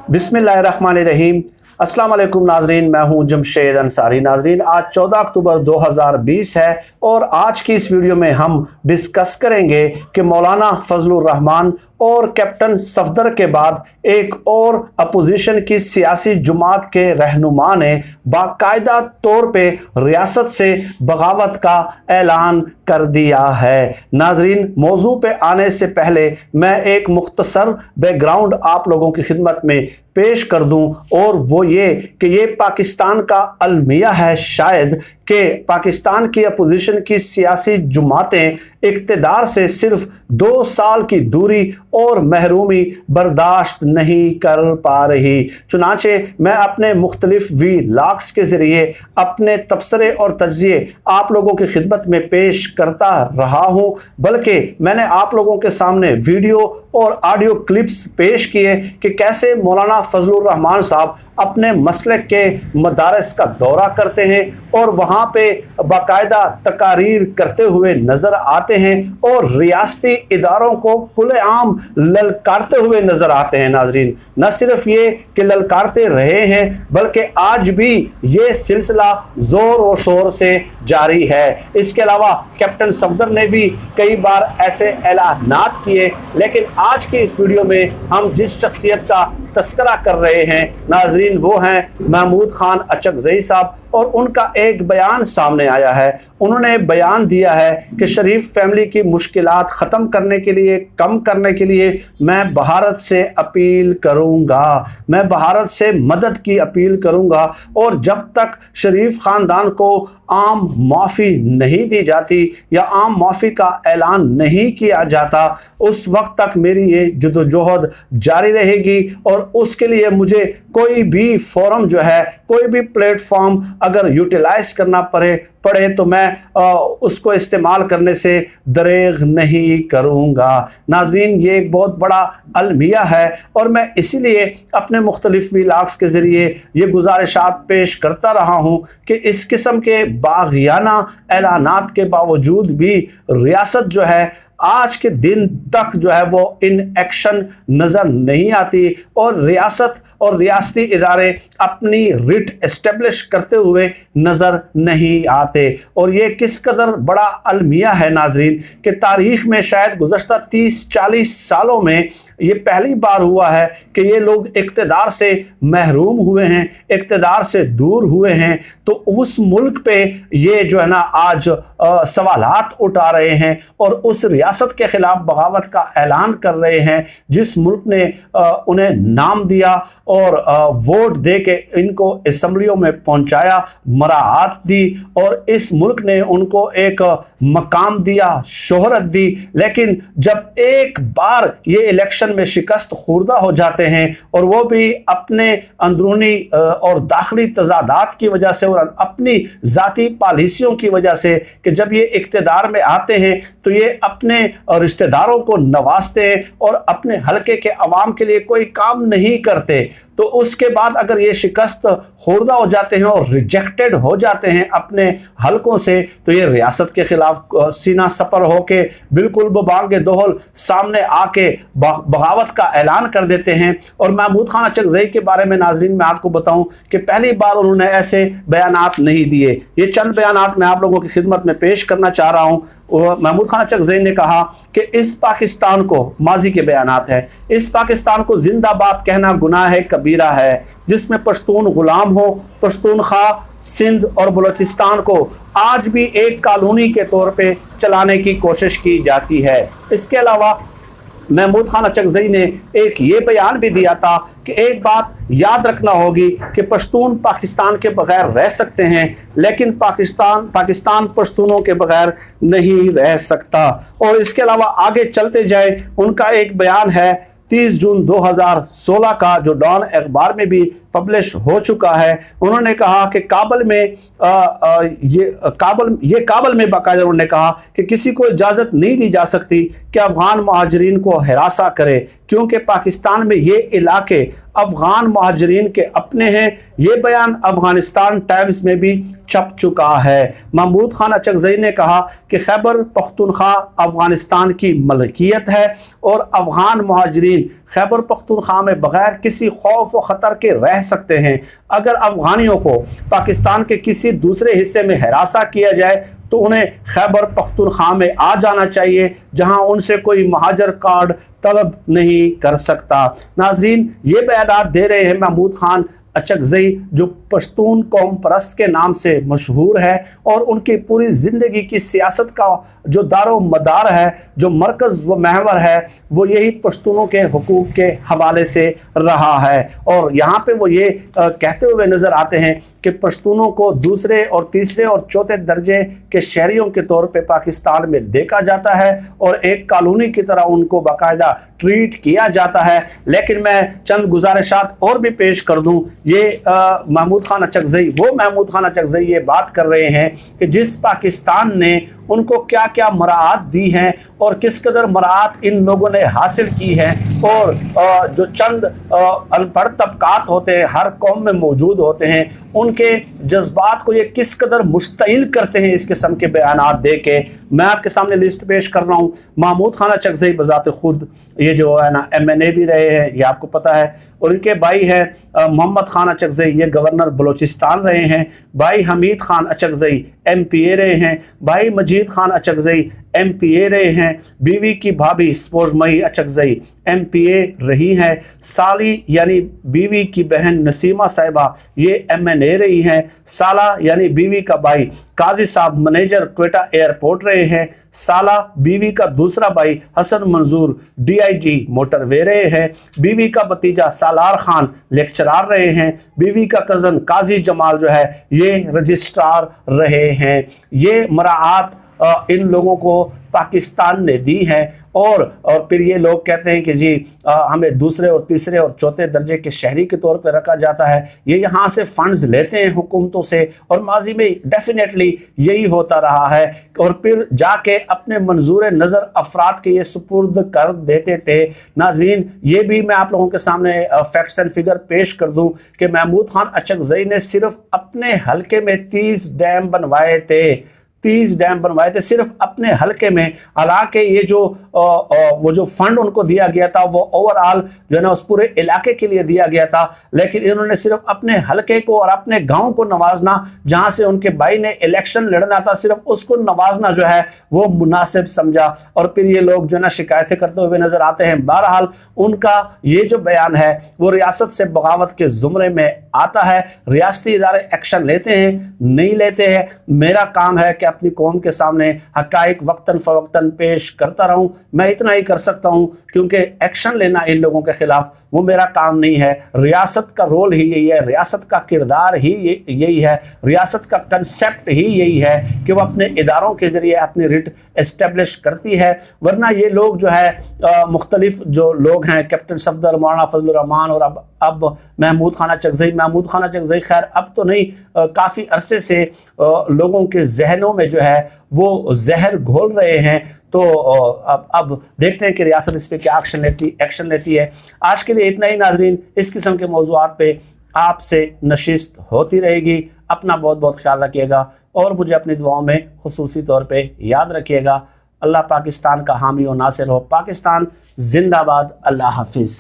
बिस्मिल्लाहिर्रहमानिर्रहीम। अस्सलाम वालेकुम नाजरीन, मैं हूं जमशेद अंसारी। नाजरीन, आज 14 अक्टूबर 2020 है और आज की इस वीडियो में हम डिस्कस करेंगे कि मौलाना फजलुर रहमान और कैप्टन सफदर के बाद एक और अपोजिशन की सियासी जमात के रहनुमा ने बाकायदा तौर पे रियासत से बगावत का ऐलान कर दिया है। नाजरीन, मौजू पे आने से पहले मैं एक मुख्तसर बैकग्राउंड आप लोगों की खिदमत में पेश कर दूं, और वो ये कि ये पाकिस्तान का अलमिया है शायद कि पाकिस्तान की अपोजिशन की सियासी जमातें इक़्तिदार से सिर्फ 2 साल की दूरी और महरूमी बर्दाश्त नहीं कर पा रही। चुनाचे मैं अपने मुख्तलिफ व्लॉग्स के ज़रिए अपने तबसरे और तज्ज़िये आप लोगों की खिदमत में पेश करता रहा हूँ, बल्कि मैंने आप लोगों के सामने वीडियो और ऑडियो क्लिप्स पेश किए कि कैसे मौलाना फजलुर रहमान साहब अपने मसलक के मदारस का दौरा करते हैं और वहाँ पे बाकायदा तकारीर करते हुए नज़र आते हैं और रियासती इदारों को खुलेआम ललकारते हुए नज़र आते हैं। नाजरीन, न सिर्फ ये कि ललकारते रहे हैं बल्कि आज भी ये सिलसिला ज़ोर और शोर से जारी है। इसके अलावा कैप्टन सफदर ने भी कई बार ऐसे ऐलानात किए, लेकिन आज की इस वीडियो में हम जिस शख्सियत का तस्करा कर रहे हैं नाजरीन, वो हैं महमूद खान अचकज़ई साहब, और उनका एक बयान सामने आया है। उन्होंने बयान दिया है कि शरीफ फैमिली की मुश्किलात ख़त्म करने के लिए, कम करने के लिए मैं भारत से अपील करूँगा, मैं भारत से मदद की अपील करूँगा, और जब तक शरीफ ख़ानदान को आम माफ़ी नहीं दी जाती या आम माफ़ी का ऐलान नहीं किया जाता, उस वक्त तक मेरी ये जदोजहद जारी रहेगी। और उसके लिए मुझे कोई भी फोरम जो है, कोई भी प्लेटफॉर्म अगर यूटिलाइज करना पड़े तो मैं उसको इस्तेमाल करने से दरेग नहीं करूँगा। नाजरीन, ये एक बहुत बड़ा अलमिया है और मैं इसीलिए अपने मुख्तलिफ व्लॉग्स के ज़रिए ये गुजारिशात पेश करता रहा हूँ कि इस किस्म के बाग़ियाना ऐलानात के बावजूद भी रियासत जो है आज के दिन तक जो है वो इन एक्शन नज़र नहीं आती, और रियासत और रियासती इदारे अपनी रिट एस्टेब्लिश करते हुए नज़र नहीं आते। और ये किस कदर बड़ा अलमिया है नाजरीन कि तारीख़ में शायद गुज़श्ता 30-40 सालों में ये पहली बार हुआ है कि ये लोग इक़्तिदार से महरूम हुए हैं, इक़्तिदार से दूर हुए हैं, तो उस मुल्क पे ये जो है ना आज सवालात उठा रहे हैं और उस रियासत के ख़िलाफ़ बगावत का ऐलान कर रहे हैं जिस मुल्क ने उन्हें नाम दिया और वोट दे के इनको असम्बलियों में पहुंचाया, मराआत दी, और इस मुल्क ने उनको एक मकाम दिया, शोहरत दी। लेकिन जब एक बार ये इलेक्शन में शिकस्त खुर्दा हो जाते हैं, और वो भी अपने अंदरूनी और दाखिली तजादात की वजह से और अपनी ज़ाती पॉलिसियों की वजह से, कि जब ये इक़्तिदार में आते हैं तो ये अपने रिश्तेदारों को नवाजते हैं और अपने हलके के अवाम के लिए कोई काम नहीं करते, तो उसके बाद अगर ये शिकस्त खुर्दा हो जाते हैं और रिजेक्टेड हो जाते हैं अपने हलकों से, तो ये रियासत के ख़िलाफ़ सीना सपर होके बिल्कुल बबांगे दोहल सामने आके बगावत का ऐलान कर देते हैं। और महमूद खान अचकज़ई के बारे में नाज़रीन मैं आपको बताऊं कि पहली बार उन्होंने ऐसे बयानात नहीं दिए। ये चंद बयानात मैं आप लोगों की खिदमत में पेश करना चाह रहा हूँ। महमूद खान अचकज़ई ने कहा कि इस पाकिस्तान को, माजी के बयानात हैं, इस पाकिस्तान को जिंदाबाद कहना गुनाह है, कबीरा है, जिसमें पश्तून गुलाम हो। पश्तूनख्वा सिंध और बलूचिस्तान को आज भी एक कॉलोनी के तौर पे चलाने की कोशिश की जाती है। इसके अलावा महमूद खान अचकज़ई ने एक ये बयान भी दिया था कि एक बात याद रखना होगी कि पश्तून पाकिस्तान के बगैर रह सकते हैं, लेकिन पाकिस्तान पश्तूनों के बगैर नहीं रह सकता। और इसके अलावा आगे चलते जाए, उनका एक बयान है 30 जून 2016 का, जो डॉन अखबार में भी पब्लिश हो चुका है। उन्होंने कहा कि काबल में काबल में बाकायदा उन्होंने कहा कि किसी को इजाज़त नहीं दी जा सकती कि अफ़गान महाजरीन को हिरासा करे, क्योंकि पाकिस्तान में ये इलाके अफ़गान महाजरीन के अपने हैं। ये बयान अफ़गानिस्तान टाइम्स में भी छप चुका है। महमूद खान अचकज़ई ने कहा कि खैबर पख्तूनख्वा अफ़गानिस्तान की मलकियत है और अफ़गान महाजरीन खैबर पख्तूनख्वा में बगैर किसी खौफ व ख़तर के रह सकते हैं। अगर अफ़गानियों को पाकिस्तान के किसी दूसरे हिस्से में हिरासा किया जाए तो उन्हें खैबर पख्तूनख्वा में आ जाना चाहिए, जहां उनसे कोई महाजर कार्ड तलब नहीं कर सकता। नाजरीन, ये बयान दे रहे हैं महमूद खान अचकज़ई, जो पश्तून कौम परस्त के नाम से मशहूर है और उनकी पूरी ज़िंदगी की सियासत का जो दारो मदार है, जो मरकज़ व महवर है, वो यही पश्तूनों के हुकूक के हवाले से रहा है। और यहाँ पे वो ये कहते हुए नज़र आते हैं कि पश्तूनों को दूसरे और तीसरे और चौथे दर्जे के शहरियों के तौर पे पाकिस्तान में देखा जाता है और एक कॉलोनी की तरह उनको बाकायदा ट्रीट किया जाता है। लेकिन मैं चंद गुजारिशात और भी पेश कर दूं। ये महमूद खान अचकज़ई, वो महमूद खान अचकज़ई ये बात कर रहे हैं कि जिस पाकिस्तान ने उनको क्या क्या मराहत दी हैं और किस कदर मराहत इन लोगों ने हासिल की है, और जो चंद अनपढ़ तबकात होते हैं, हर कौम में मौजूद होते हैं, उनके जज्बात को ये किस कदर मुश्तिल करते हैं इस किस्म के बयानात दे के। मैं आपके सामने लिस्ट पेश कर रहा हूँ। महमूद खान अचकज़ई बज़ात खुद ये जो है ना MNA भी रहे हैं, ये आपको पता है, और इनके भाई हैं मोहम्मद खान अचकज़ई, ये गवर्नर बलोचिस्तान रहे हैं। भाई हमीद खान अचकज़ई MPA रहे हैं। भाई मजीद खान अचकज़ई MPA रहे हैं। बीवी की भाभी स्पोर्जमई अचकज़ई MPA रही हैं। साली यानी बीवी की बहन नसीमा साहिबा ये MNA रही हैं। साला यानी बीवी का भाई काजी साहब मैनेजर क्वेटा एयरपोर्ट रहे हैं। साला बीवी का दूसरा भाई हसन मंजूर DIG मोटरवे रहे हैं। बीवी का भतीजा सालार खान लेक्चरार रहे हैं। बीवी का कज़न काजी जमाल जो है ये रजिस्ट्रार रहे हैं। ये मराआत इन लोगों को पाकिस्तान ने दी है। और फिर ये लोग कहते हैं कि जी हमें दूसरे और तीसरे और चौथे दर्जे के शहरी के तौर पर रखा जाता है। ये यहाँ से फंड्स लेते हैं हुकूमतों से, और माजी में डेफिनेटली यही होता रहा है, और फिर जाके अपने मंजूर नज़र अफराद के ये सुपुर्द कर देते थे। नाजरीन, ये भी मैं आप लोगों के सामने फैक्ट्स एंड फिगर पेश कर दूँ कि महमूद खान अचकज़ई ने सिर्फ अपने हल्के में 30 डैम बनवाए थे। 30 डैम बनवाए थे सिर्फ अपने हलके में। हालांकि ये जो वो जो फंड उनको दिया गया था वो ओवरऑल जो है ना उस पूरे इलाके के लिए दिया गया था, लेकिन इन्होंने सिर्फ अपने हलके को और अपने गांव को नवाजना, जहां से उनके भाई ने इलेक्शन लड़ना था, सिर्फ उसको नवाजना जो है वो मुनासिब समझा। और फिर ये लोग जो है ना शिकायतें करते हुए नजर आते हैं। बहरहाल उनका ये जो बयान है वो रियासत से बगावत के जुमरे में आता है। रियासती इदारे एक्शन लेते हैं नहीं लेते हैं, मेरा काम है कि अपनी कौम के सामने हकाइक वक्तन फवक्तन पेश करता रहूं। मैं इतना ही कर सकता हूं, क्योंकि एक्शन लेना इन लोगों के खिलाफ वो मेरा काम नहीं है। रियासत का रोल ही यही है, रियासत का किरदार ही यही है, रियासत का कंसेप्ट ही यही है कि वो अपने इदारों के जरिए अपनी रिट एस्टेब्लिश करती है। वरना ये लोग जो है मुख्तलिफ जो लोग हैं, कैप्टन सफदर, मौलाना फजलुर रहमान और अब महमूद खान अचकज़ई। महमूद खान अचकज़ई खैर अब तो नहीं, काफ़ी अरसे से लोगों के जहनों में जो है वो जहर घोल रहे हैं। तो अब देखते हैं कि रियासत इस पर क्या एक्शन लेती है। आज के लिए इतना ही नाजरीन। इस किस्म के मौज़ूआत पे आपसे नशिस्त होती रहेगी। अपना बहुत बहुत ख्याल रखिएगा और मुझे अपनी दुआओं में खुसूसी तौर पे याद रखिएगा। अल्लाह पाकिस्तान का हामी और नासिर हो। पाकिस्तान जिंदाबाद। अल्लाह हाफिज़।